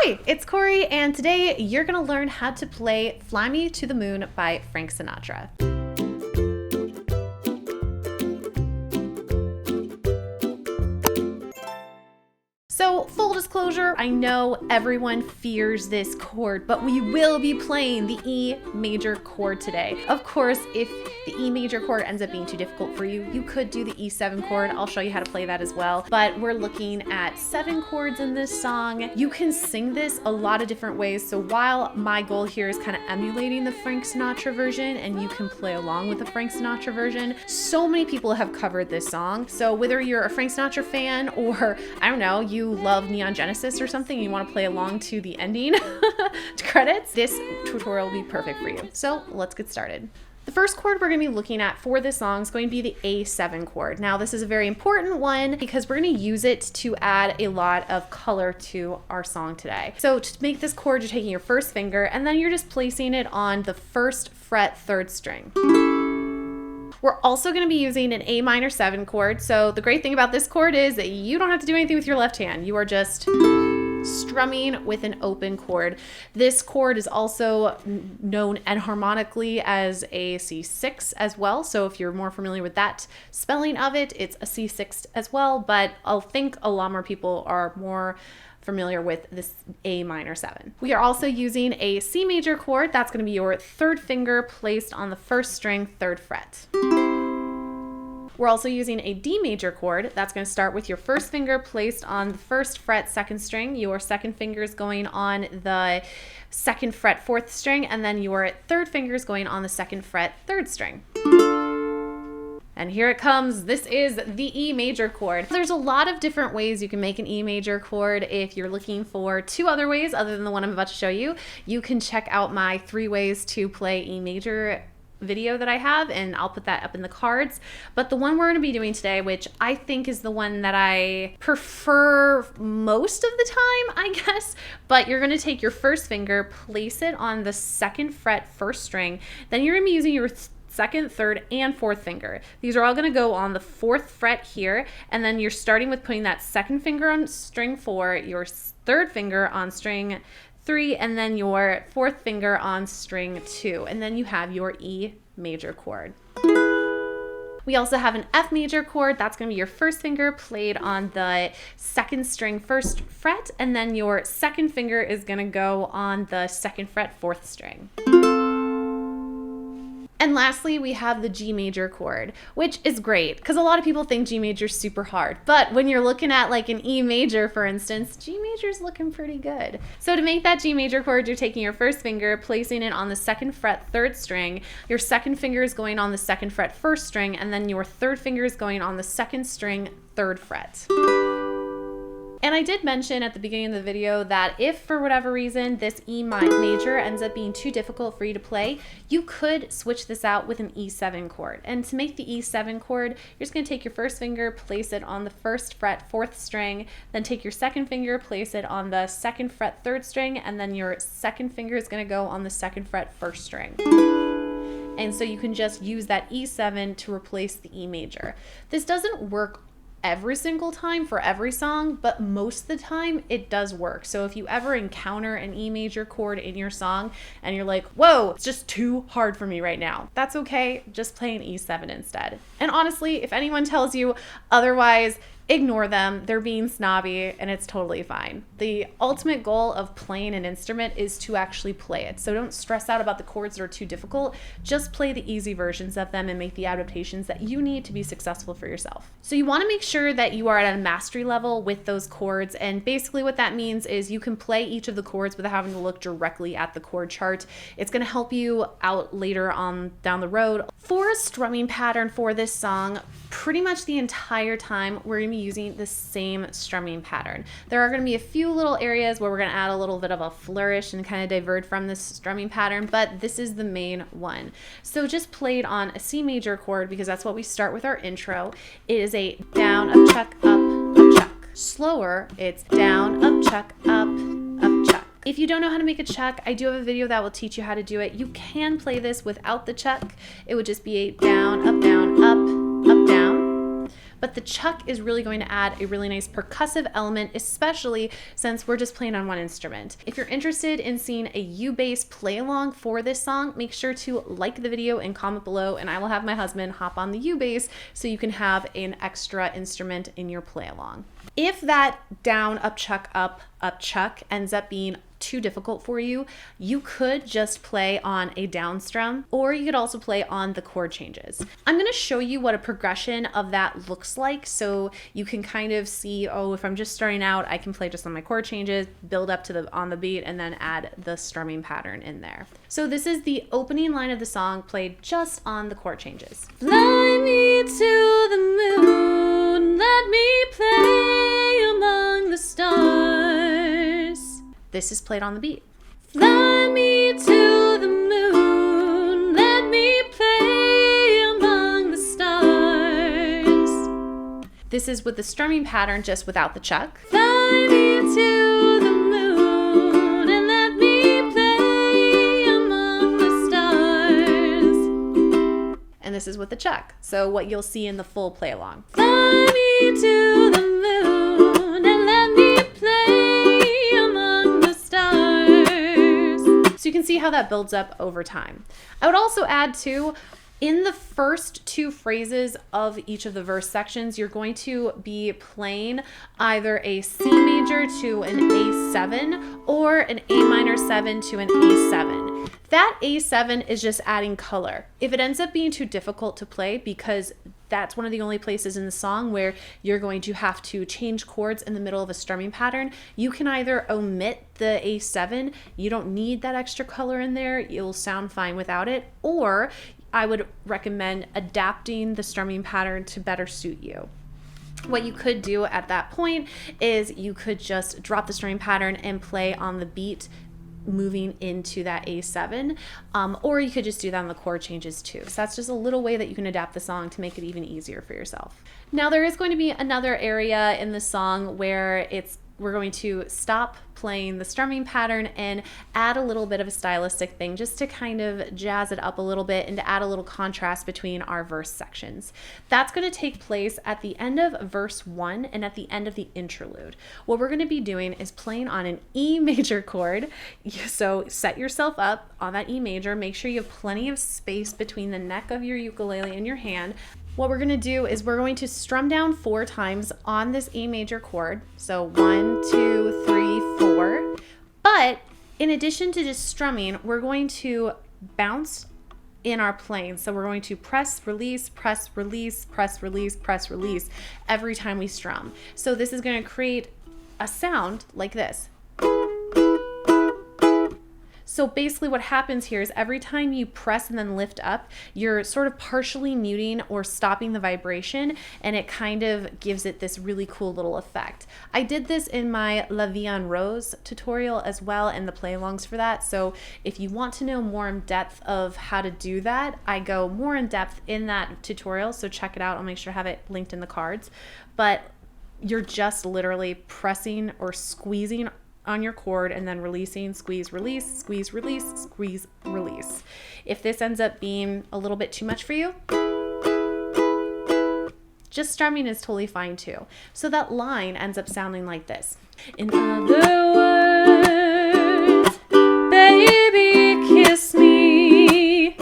Hi, it's Cory, and today you're gonna learn how to play Fly Me to the Moon by Frank Sinatra. So, full disclosure, I know everyone fears this chord, but we will be playing the E major chord today. Of course, if the E major chord ends up being too difficult for you, you could do the E7 chord. I'll show you how to play that as well. But we're looking at 7 chords in this song. You can sing this a lot of different ways. So while my goal here is kind of emulating the Frank Sinatra version, and you can play along with the Frank Sinatra version, so many people have covered this song. So whether you're a Frank Sinatra fan or, I don't know, you love Neon Genesis or something, and you want to play along to the ending credits, this tutorial will be perfect for you. So let's get started. The first chord we're going to be looking at for this song is going to be the A7 chord. Now this is a very important one because we're going to use it to add a lot of color to our song today. So to make this chord, you're taking your first finger and then you're just placing it on the 1st fret 3rd string. We're also going to be using an A minor 7 chord. So the great thing about this chord is that you don't have to do anything with your left hand. You are just strumming with an open chord. This chord is also known enharmonically as a C6 as well. So if you're more familiar with that spelling of it, it's a C6 as well. But I think a lot more people are more familiar with this A minor 7. We are also using a C major chord. That's going to be your 3rd finger placed on the 1st string, 3rd fret. We're also using a D major chord. That's going to start with your 1st finger placed on the 1st fret 2nd string, your 2nd finger is going on the 2nd fret 4th string, and then your 3rd finger is going on the 2nd fret 3rd string. And here it comes. This is the E major chord. There's a lot of different ways you can make an E major chord. If you're looking for 2 other ways other than the one I'm about to show you, you can check out my 3 ways to play E major video that I have, and I'll put that up in the cards. But the one we're going to be doing today, which I think is the one that I prefer most of the time, I guess, but you're going to take your 1st finger, place it on the 2nd fret 1st string, then you're going to be using your 2nd, 3rd, and 4th finger. These are all going to go on the 4th fret here, and then you're starting with putting that 2nd finger on string 4, your 3rd finger on string 3, and then your 4th finger on string 2, and then you have your E major chord. We also have an F major chord. That's going to be your 1st finger played on the 2nd string 1st fret, and then your 2nd finger is going to go on the 2nd fret 4th string. And lastly, we have the G major chord, which is great because a lot of people think G major is super hard. But when you're looking at like an E major, for instance, G major is looking pretty good. So to make that G major chord, you're taking your 1st finger, placing it on the 2nd fret 3rd string. Your 2nd finger is going on the 2nd fret 1st string, and then your 3rd finger is going on the 2nd string 3rd fret. And I did mention at the beginning of the video that if for whatever reason this E major ends up being too difficult for you to play, you could switch this out with an E7 chord. And to make the E7 chord, you're just going to take your 1st finger, place it on the 1st fret 4th string, then take your 2nd finger, place it on the 2nd fret 3rd string, and then your 2nd finger is going to go on the 2nd fret 1st string. And so you can just use that E7 to replace the E major. This doesn't work every single time for every song, but most of the time it does work. So if you ever encounter an E major chord in your song and you're like, whoa, it's just too hard for me right now, that's okay. Just play an E7 instead. And honestly, if anyone tells you otherwise, ignore them. They're being snobby and it's totally fine. The ultimate goal of playing an instrument is to actually play it. So don't stress out about the chords that are too difficult. Just play the easy versions of them and make the adaptations that you need to be successful for yourself. So you want to make sure that you are at a mastery level with those chords. And basically what that means is you can play each of the chords without having to look directly at the chord chart. It's going to help you out later on down the road. For a strumming pattern for this song, pretty much the entire time we're going to be using the same strumming pattern. There are going to be a few little areas where we're going to add a little bit of a flourish and kind of divert from this strumming pattern, but this is the main one. So just played on a C major chord because that's what we start with our intro. It is a down, up, chuck, up, chuck. Slower, it's down, up, chuck, up, chuck. If you don't know how to make a chuck, I do have a video that will teach you how to do it. You can play this without the chuck. It would just be a down, up, down, up, down. but the chuck is really going to add a really nice percussive element, especially since we're just playing on one instrument. If you're interested in seeing a U-bass play along for this song, make sure to like the video and comment below, and I will have my husband hop on the U-bass so you can have an extra instrument in your play along. If that down, up, chuck ends up being too difficult for you, you could just play on a down strum, or you could also play on the chord changes. I'm going to show you what a progression of that looks like so you can kind of see, oh, if I'm just starting out, I can play just on my chord changes, build up to on the beat, and then add the strumming pattern in there. So this is the opening line of the song played just on the chord changes. Fly me to the moon, let me play among the stars. This is played on the beat. Fly me to the moon, let me play among the stars. This is with the strumming pattern, just without the chuck. Fly me to the moon and let me play among the stars. And this is with the chuck. So what you'll see in the full play along. Fly me to the moon and let me play. So you can see how that builds up over time. I would also add too, in the first two phrases of each of the verse sections, you're going to be playing either a C major to an A7 or an A minor 7 to an A7. That A7 is just adding color. If it ends up being too difficult to play, because that's one of the only places in the song where you're going to have to change chords in the middle of a strumming pattern, you can either omit the A7, you don't need that extra color in there, you'll sound fine without it, or I would recommend adapting the strumming pattern to better suit you. What you could do at that point is you could just drop the strumming pattern and play on the beat moving into that A7, or you could just do that on the chord changes too. So that's just a little way that you can adapt the song to make it even easier for yourself. Now there is going to be another area in the song where we're going to stop playing the strumming pattern and add a little bit of a stylistic thing just to kind of jazz it up a little bit and to add a little contrast between our verse sections. That's going to take place at the end of verse 1 and at the end of the interlude. What we're going to be doing is playing on an E major chord. So set yourself up on that E major. Make sure you have plenty of space between the neck of your ukulele and your hand. What we're going to do is we're going to strum down 4 times on this E major chord. So 1, 2, 3, 4. But in addition to just strumming, we're going to bounce in our playing. So we're going to press, release, press, release, press, release, press, release every time we strum. So this is going to create a sound like this. So basically what happens here is every time you press and then lift up, you're sort of partially muting or stopping the vibration, and it kind of gives it this really cool little effect. I did this in my La Vie en Rose tutorial as well, and the play-alongs for that. So if you want to know more in depth of how to do that, I go more in depth in that tutorial, so check it out. I'll make sure to have it linked in the cards. But you're just literally pressing or squeezing on your chord and then releasing, squeeze, release, squeeze, release, squeeze, release. If this ends up being a little bit too much for you, just strumming is totally fine too. So that line ends up sounding like this. In other words, baby, kiss me.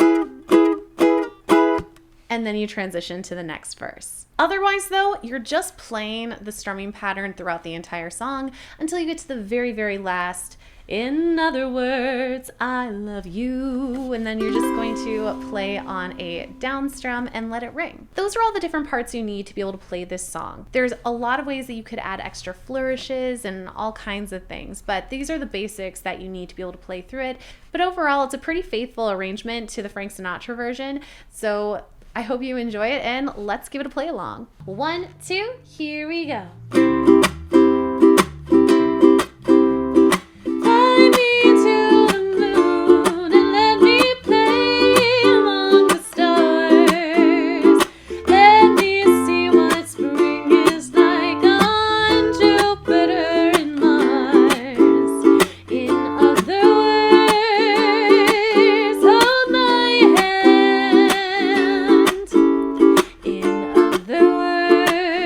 And then you transition to the next verse. Otherwise though, you're just playing the strumming pattern throughout the entire song until you get to the very, very last, in other words, I love you. And then you're just going to play on a down strum and let it ring. Those are all the different parts you need to be able to play this song. There's a lot of ways that you could add extra flourishes and all kinds of things, but these are the basics that you need to be able to play through it. But overall, it's a pretty faithful arrangement to the Frank Sinatra version. So I hope you enjoy it, and let's give it a play along. 1, 2, here we go. Fly me to the moon and let me play among the stars. Let me see what spring is like on Jupiter and Mars. In other words, hold my hand. In other words,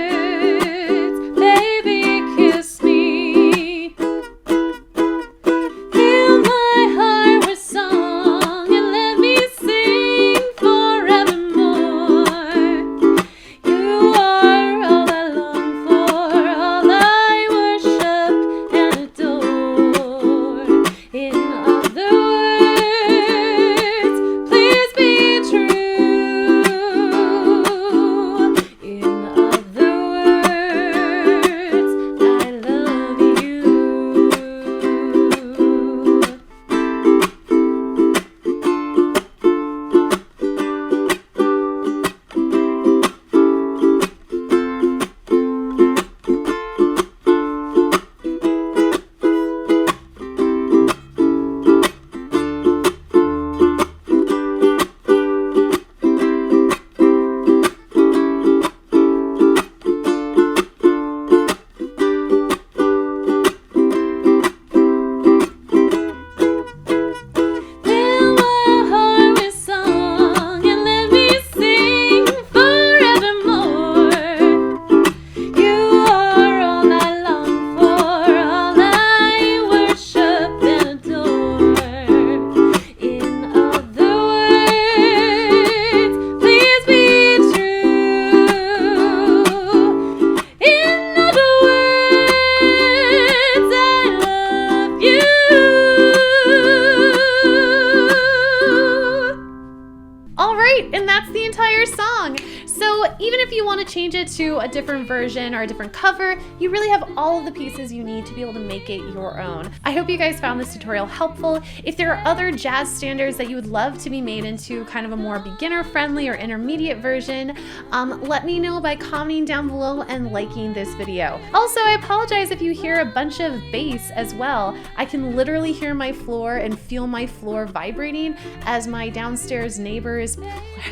song. So even if you want to change it to a different version or a different cover, you really have all of the pieces you need to be able to make it your own. I hope you guys found this tutorial helpful. If there are other jazz standards that you would love to be made into kind of a more beginner-friendly or intermediate version, let me know by commenting down below and liking this video. Also, I apologize if you hear a bunch of bass as well. I can literally hear my floor and feel my floor vibrating as my downstairs neighbors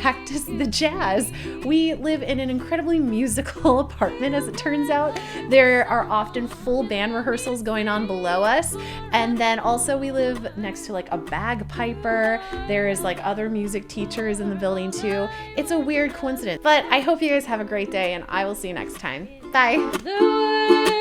practice the jazz. We live in an incredibly musical apartment, as it turns out. There are often full band rehearsals going on below us, and then also we live next to like a bagpiper. There is like other music teachers in the building too. It's a weird coincidence, but I hope you guys have a great day, and I will see you next time. Bye.